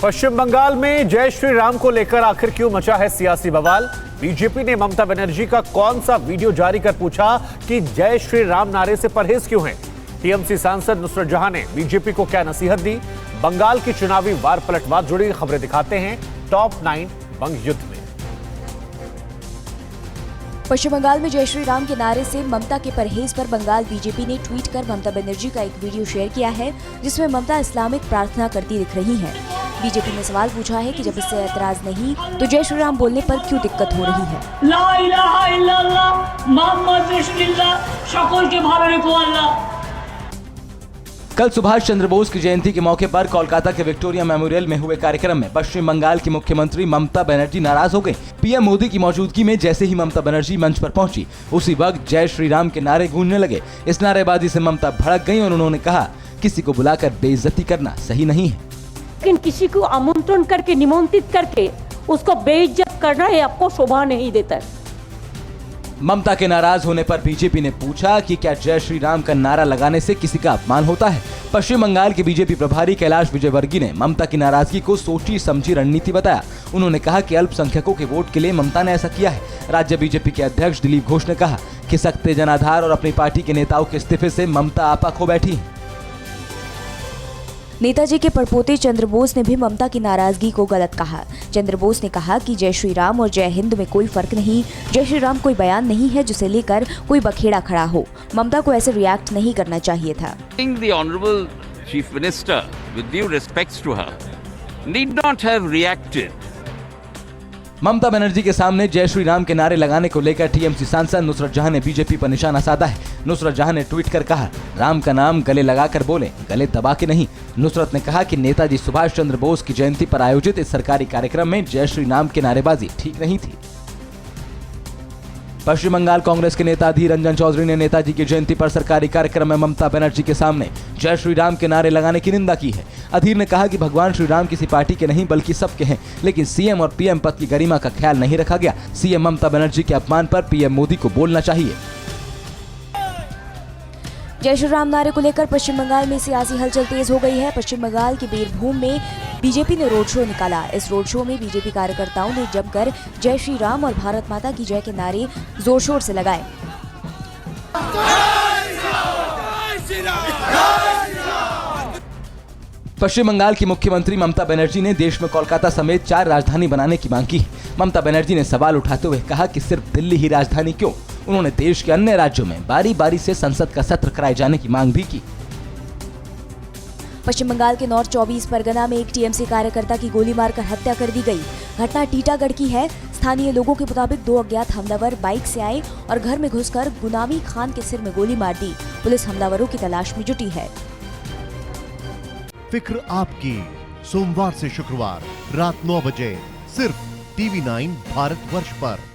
पश्चिम बंगाल में जय श्री राम को लेकर आखिर क्यों मचा है सियासी बवाल। बीजेपी ने ममता बनर्जी का कौन सा वीडियो जारी कर पूछा कि जय श्री राम नारे से परहेज क्यों है। टीएमसी सांसद नुसरत जहां ने बीजेपी को क्या नसीहत दी। बंगाल की चुनावी वार पलटवार जुड़ी खबरें दिखाते हैं टॉप 9 बंग युद्ध में। पश्चिम बंगाल में जय श्री राम के नारे से ममता के परहेज पर बंगाल बीजेपी ने ट्वीट कर ममता बनर्जी का एक वीडियो शेयर किया है, जिसमें ममता इस्लामिक प्रार्थना करती दिख रही हैं। बीजेपी ने सवाल पूछा है कि जब इससे ऐतराज नहीं तो जय श्री राम बोलने पर क्यों दिक्कत हो रही है। ला इलाहा इल्लल्लाह मोहम्मद रसूलुल्लाह, सकल के भालो रेखो अल्लाह। कल सुभाष चंद्र बोस की जयंती के मौके पर कोलकाता के विक्टोरिया मेमोरियल में हुए कार्यक्रम में पश्चिम बंगाल की मुख्यमंत्री ममता बनर्जी नाराज हो गई। पीएम मोदी की मौजूदगी में जैसे ही ममता बनर्जी मंच पर पहुंची, उसी वक्त जय श्री राम के नारे गूंजने लगे। इस नारेबाजी से ममता भड़क गई और उन्होंने कहा, किसी को बुलाकर बेइज्जती करना सही नहीं है। लेकिन किसी को आमंत्रण करके निमंत्रित करके उसको बेइज्जत करना ये आपको शोभा नहीं देता है। ममता के नाराज होने पर बीजेपी ने पूछा कि क्या जय श्री राम का नारा लगाने से किसी का अपमान होता है। पश्चिम बंगाल के बीजेपी प्रभारी कैलाश विजयवर्गीय ने ममता की नाराजगी को सोची समझी रणनीति बताया। उन्होंने कहा कि अल्पसंख्यकों के वोट के लिए ममता ने ऐसा किया है। राज्य बीजेपी के अध्यक्ष दिलीप घोष ने कहा, खिसकते जनाधार और अपनी पार्टी के नेताओं के इस्तीफे से ममता आपा खो बैठी। नेताजी के परपोते चंद्र बोस ने भी ममता की नाराजगी को गलत कहा। चंद्र बोस ने कहा कि जय श्री राम और जय हिंद में कोई फर्क नहीं। जय श्री राम कोई बयान नहीं है जिसे लेकर कोई बखेड़ा खड़ा हो। ममता को ऐसे रिएक्ट नहीं करना चाहिए था। The Honorable Chief Minister, with due respects to her, need not have reacted. Mamata Banerjee के सामने जय श्री राम के नारे लगाने को लेकर टीएमसी सांसद नुसरत जहां ने बीजेपी पर निशाना साधा है। नुसरत जहां ने ट्वीट कर कहा, राम का नाम गले लगाकर बोले, गले दबा के नहीं। नुसरत ने कहा कि नेताजी सुभाष चंद्र बोस की जयंती पर आयोजित इस सरकारी कार्यक्रम में जय श्री राम की नारेबाजी ठीक नहीं थी। पश्चिम बंगाल कांग्रेस के नेता अधीर रंजन चौधरी ने नेताजी की जयंती पर सरकारी कार्यक्रम में ममता बनर्जी के सामने जय श्री राम के नारे लगाने की निंदा की है। अधीर ने कहा कि भगवान श्री राम किसी पार्टी के नहीं बल्कि सबके हैं, लेकिन सीएम और पीएम पद की गरिमा का ख्याल नहीं रखा गया। सीएम ममता बनर्जी के अपमान पर पीएम मोदी को बोलना चाहिए। जय श्री राम नारे को लेकर पश्चिम बंगाल में सियासी हलचल तेज हो गई है। पश्चिम बंगाल के बीरभूम में बीजेपी ने रोड शो निकाला। इस रोड शो में बीजेपी कार्यकर्ताओं ने जमकर जय श्री राम और भारत माता की जय के नारे जोर शोर से लगाए। पश्चिम बंगाल की मुख्यमंत्री ममता बनर्जी ने देश में कोलकाता समेत 4 राजधानी बनाने की मांग की। ममता बनर्जी ने सवाल उठाते हुए कहा कि सिर्फ दिल्ली ही राजधानी क्यों। उन्होंने देश के अन्य राज्यों में बारी बारी से संसद का सत्र कराए जाने की मांग भी की। पश्चिम बंगाल के नॉर्थ 24 परगना में एक टीएमसी कार्यकर्ता की गोली मारकर हत्या कर दी गई। घटना टीटागढ़ की है। स्थानीय लोगों के मुताबिक 2 अज्ञात हमलावर बाइक से आए और घर में घुसकर गुनामी खान के सिर में गोली मार दी। पुलिस हमलावरों की तलाश में जुटी है। फिक्र आपकी, सोमवार से शुक्रवार रात 9 बजे सिर्फ TV9 भारतवर्ष पर।